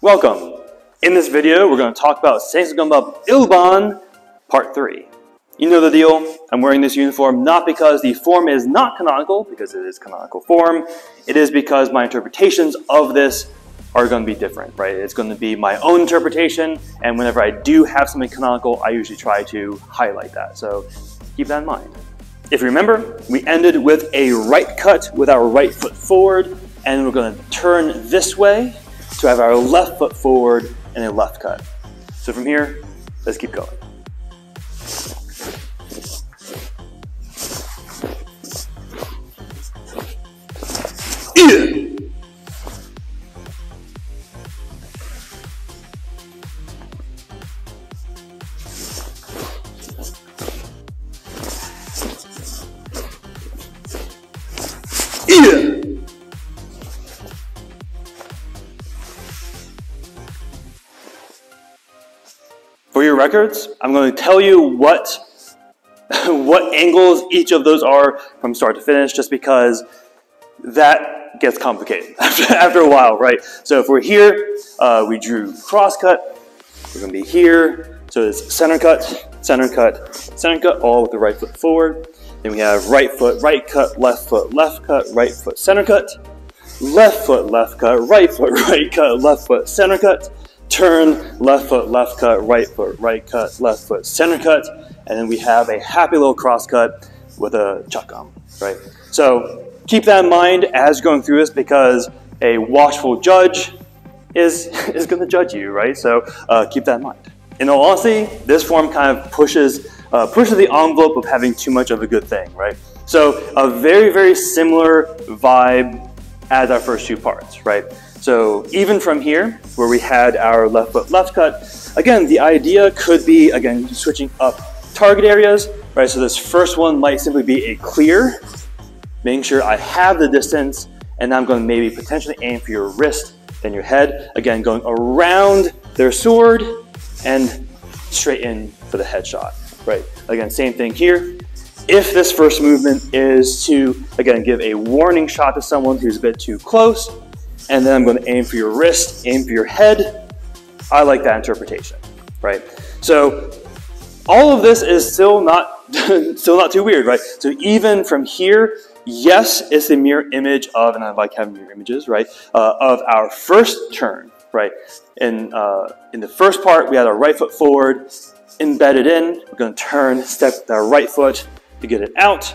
Welcome! In this video, we're going to talk about Ssangsu Geombup Ilban Part 3. You know the deal. I'm wearing this uniform not because the form is not canonical, because it is canonical form. It is because my interpretations of this are going to be different, right? It's going to be my own interpretation, and whenever I do have something canonical, I usually try to highlight that. So keep that in mind. If you remember, we ended with a right cut with our right foot forward, and we're going to turn this way to have our left foot forward and a left cut. So from here, let's keep going. For your records, I'm going to tell you what angles each of those are from start to finish, just because that gets complicated after a while, right? So if we're here, we drew cross cut. We're going to be here. So it's center cut, center cut, center cut, all with the right foot forward. Then we have right cut, left cut, right foot, center cut, left cut, right foot, right cut, left foot, center cut, turn, left cut, right foot, right cut, left foot, center cut, and then we have a happy little cross cut with a chakam, right? So keep that in mind as you're going through this, because a watchful judge is going to judge you, right? So keep that in mind. In all honesty, this form kind of pushes the envelope of having too much of a good thing, right? So a very, very similar vibe as our first two parts, right? So even from here, where we had our left foot left cut, again, the idea could be, again, switching up target areas, right? So this first one might simply be a clear, making sure I have the distance, and I'm going to maybe potentially aim for your wrist, then your head. Again, going around their sword and straight in for the headshot, right? Again, same thing here. If this first movement is to, again, give a warning shot to someone who's a bit too close, and then I'm going to aim for your wrist, aim for your head, I like that interpretation, right? So all of this is still not too weird, right? So even from here, yes, it's the mirror image of, and I like having mirror images, right, of our first turn, right? In the first part, we had our right foot forward, embedded in. We're going to turn, step with our right foot to get it out.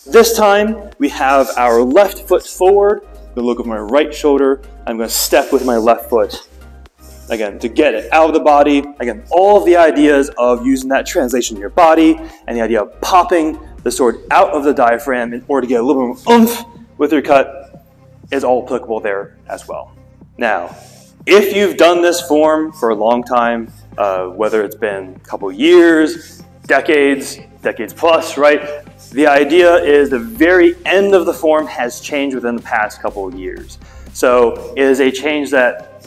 This time, we have our left foot forward. I'm going to look over my right shoulder. I'm going to step with my left foot, again, to get it out of the body. Again, all of the ideas of using that translation in your body and the idea of popping the sword out of the diaphragm in order to get a little bit more oomph with your cut is all applicable there as well. Now, if you've done this form for a long time, whether it's been a couple years, decades plus, right? The idea is the very end of the form has changed within the past couple of years. So it is a change that,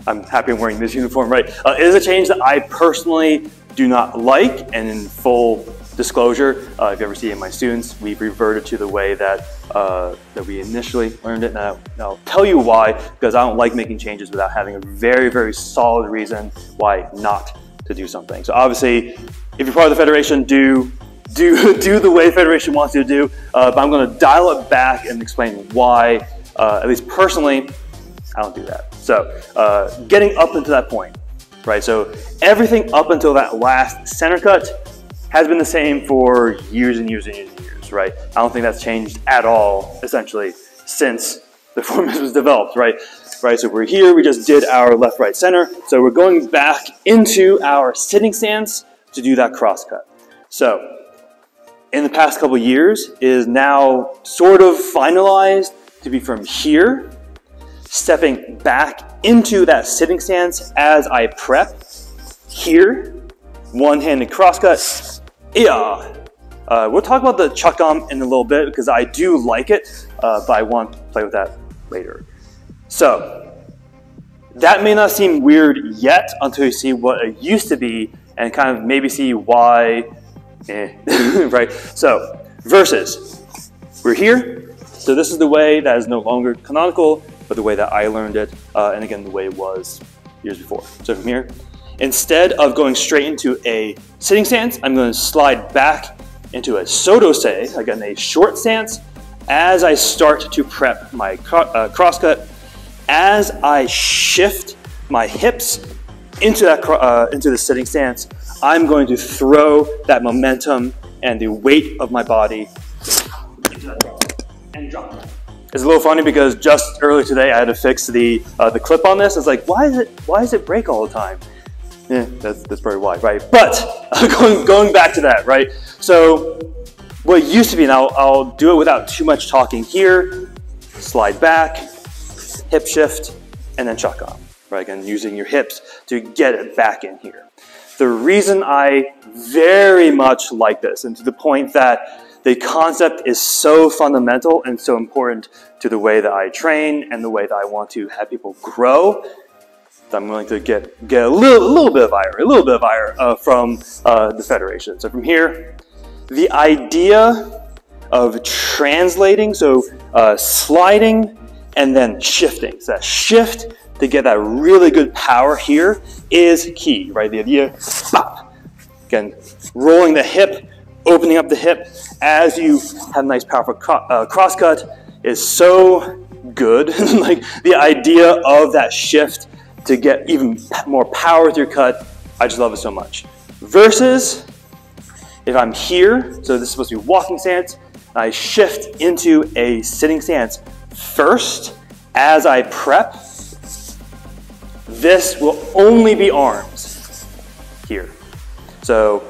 I'm happy I'm wearing this uniform, right? It is a change that I personally do not like, and in full disclosure, if you ever see in my students, we've reverted to the way that we initially learned it. Now I'll tell you why, because I don't like making changes without having a very, very solid reason why not to do something. So obviously, if you're part of the Federation, do the way the Federation wants you to do, but I'm going to dial it back and explain why, at least personally, I don't do that. So getting up into that point, right? So everything up until that last center cut has been the same for years and years and years and years, right? I don't think that's changed at all, essentially, since the format was developed, right? So we're here, we just did our left, right, center. So we're going back into our sitting stance to do that cross cut. So in the past couple years, it is now sort of finalized to be from here, stepping back into that sitting stance as I prep here, one-handed cross cut. Yeah. We'll talk about the chakam in a little bit because I do like it, but I want to play with that later. So that may not seem weird yet until you see what it used to be and kind of maybe see why, right? So versus, we're here. So this is the way that is no longer canonical, but the way that I learned it, and again, the way it was years before. So from here, instead of going straight into a sitting stance, I'm going to slide back into a sotose, again a short stance, as I start to prep my crosscut. As I shift my hips into the sitting stance, I'm going to throw that momentum and the weight of my body into that and drop it. It's a little funny because just earlier today I had to fix the clip on this. It's like, why does it break all the time? Yeah, that's probably why, right? But going back to that, right? So what used to be, and I'll do it without too much talking here, slide back, hip shift, and then chuck on, right? Again, using your hips to get it back in here. The reason I very much like this, and to the point that the concept is so fundamental and so important to the way that I train and the way that I want to have people grow, that I'm willing to get a little bit of ire from the Federation. So from here, the idea of translating, so sliding and then shifting. So that shift to get that really good power here is key, right? The idea, pop. Again, rolling the hip, opening up the hip as you have a nice powerful crosscut is so good. Like the idea of that shift to get even more power with your cut, I just love it so much. Versus if I'm here, so this is supposed to be walking stance, I shift into a sitting stance first as I prep. This will only be arms here. So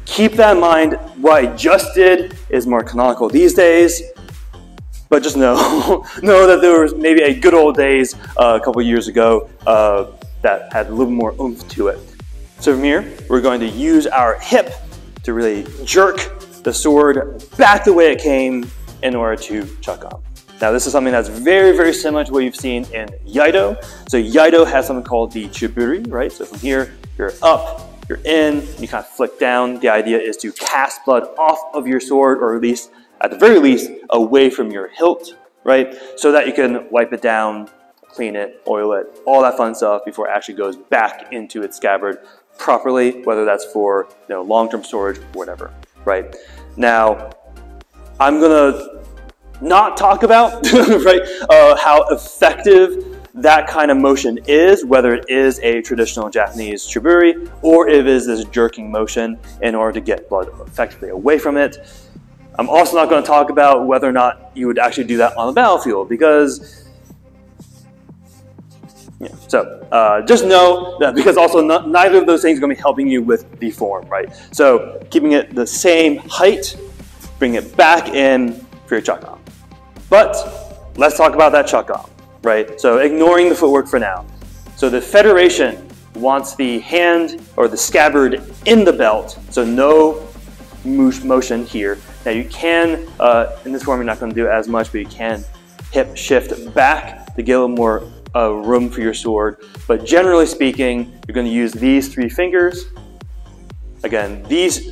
keep that in mind. What I just did is more canonical these days, but just know that there was maybe a good old days a couple years ago that had a little more oomph to it. So from here, we're going to use our hip to really jerk the sword back the way it came in order to chuck on. Now this is something that's very, very similar to what you've seen in Iaido. So Iaido has something called the chiburi, right? So from here, you're up, you're in, you kind of flick down. The idea is to cast blood off of your sword, or at least, at the very least, away from your hilt, right? So that you can wipe it down, clean it, oil it, all that fun stuff before it actually goes back into its scabbard properly, whether that's for long-term storage or whatever, right? Now, I'm gonna not talk about right, how effective that kind of motion is, whether it is a traditional Japanese chiburi or if it is this jerking motion in order to get blood effectively away from it. I'm also not going to talk about whether or not you would actually do that on the battlefield, because just know that, because also neither of those things are going to be helping you with the form, right? So keeping it the same height, bring it back in for your chuck on. But let's talk about that chuck on, right? So ignoring the footwork for now. So the Federation wants the hand or the scabbard in the belt, so no motion here. Now you can, in this form you're not going to do it as much, but you can hip shift back to get a little more room for your sword. But generally speaking, you're going to use these 3 fingers. Again, these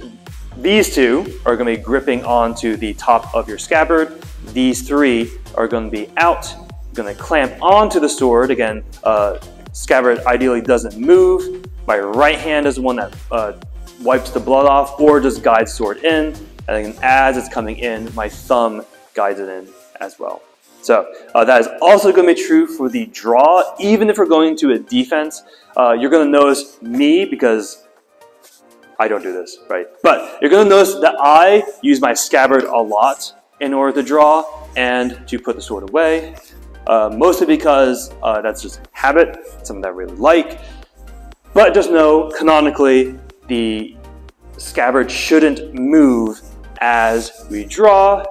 two are going to be gripping onto the top of your scabbard. These 3 are going to be out. You're going to clamp onto the sword. Again, scabbard ideally doesn't move. My right hand is the one that wipes the blood off or just guides sword in. And then as it's coming in, my thumb guides it in as well. So that is also going to be true for the draw. Even if we're going to a defense, you're going to notice me, because I don't do this, right? But you're going to notice that I use my scabbard a lot in order to draw and to put the sword away. Mostly because that's just habit, something that I really like. But just know, canonically, the scabbard shouldn't move as we draw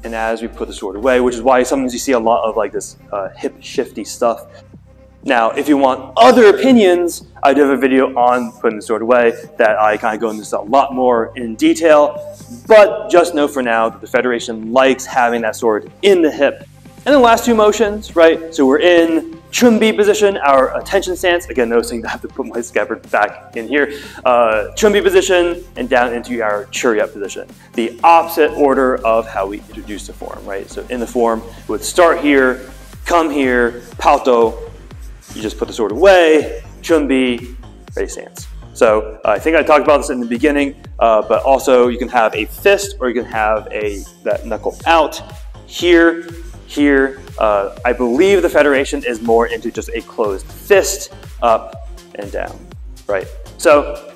and as we put the sword away, which is why sometimes you see a lot of like this hip shifty stuff. Now, if you want other opinions, I do have a video on putting the sword away that I kind of go into this a lot more in detail, but just know for now that the Federation likes having that sword in the hip. And the last 2 motions, right? So we're in Chunbi position, our attention stance. Again, noticing that I have to put my scabbard back in here. Chunbi position and down into our Churiat position. The opposite order of how we introduce the form, right? So in the form, we would start here, come here, Pauto, you just put the sword away, chunbi, ready stance. So I think I talked about this in the beginning, but also you can have a fist or you can have that knuckle out here, here. I believe the Federation is more into just a closed fist, up and down, right? So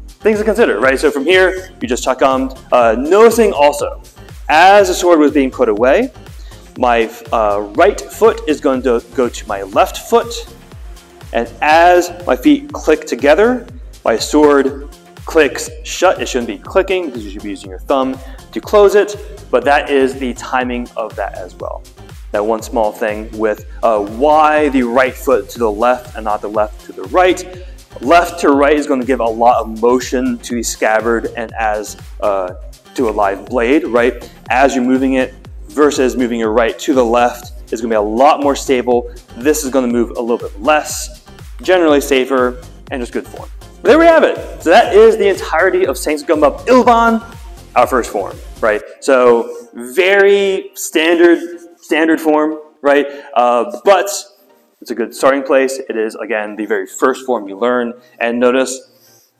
things to consider, right? So from here, you just chakam. Noticing also, as the sword was being put away, my right foot is going to go to my left foot, and as my feet click together, my sword clicks shut. It shouldn't be clicking because you should be using your thumb to close it, but that is the timing of that as well. Now, one small thing with why the right foot to the left and not the left to the right. Left to right is going to give a lot of motion to the scabbard and as to a live blade, right? As you're moving it versus moving your right to the left is going to be a lot more stable. This is going to move a little bit less, generally safer, and just good form. But there we have it. So that is the entirety of Ssangsu Geombup Ilban, our first form, right? So very standard form, right? But it's a good starting place. It is, again, the very first form you learn. And notice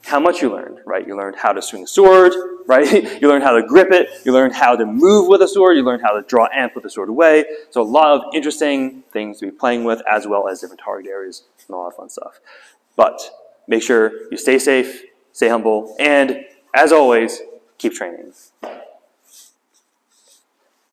how much you learned, right? You learned how to swing a sword, right? You learned how to grip it. You learned how to move with a sword. You learned how to draw and put the sword away. So a lot of interesting things to be playing with, as well as different target areas and a lot of fun stuff. But make sure you stay safe, stay humble, and as always, keep training.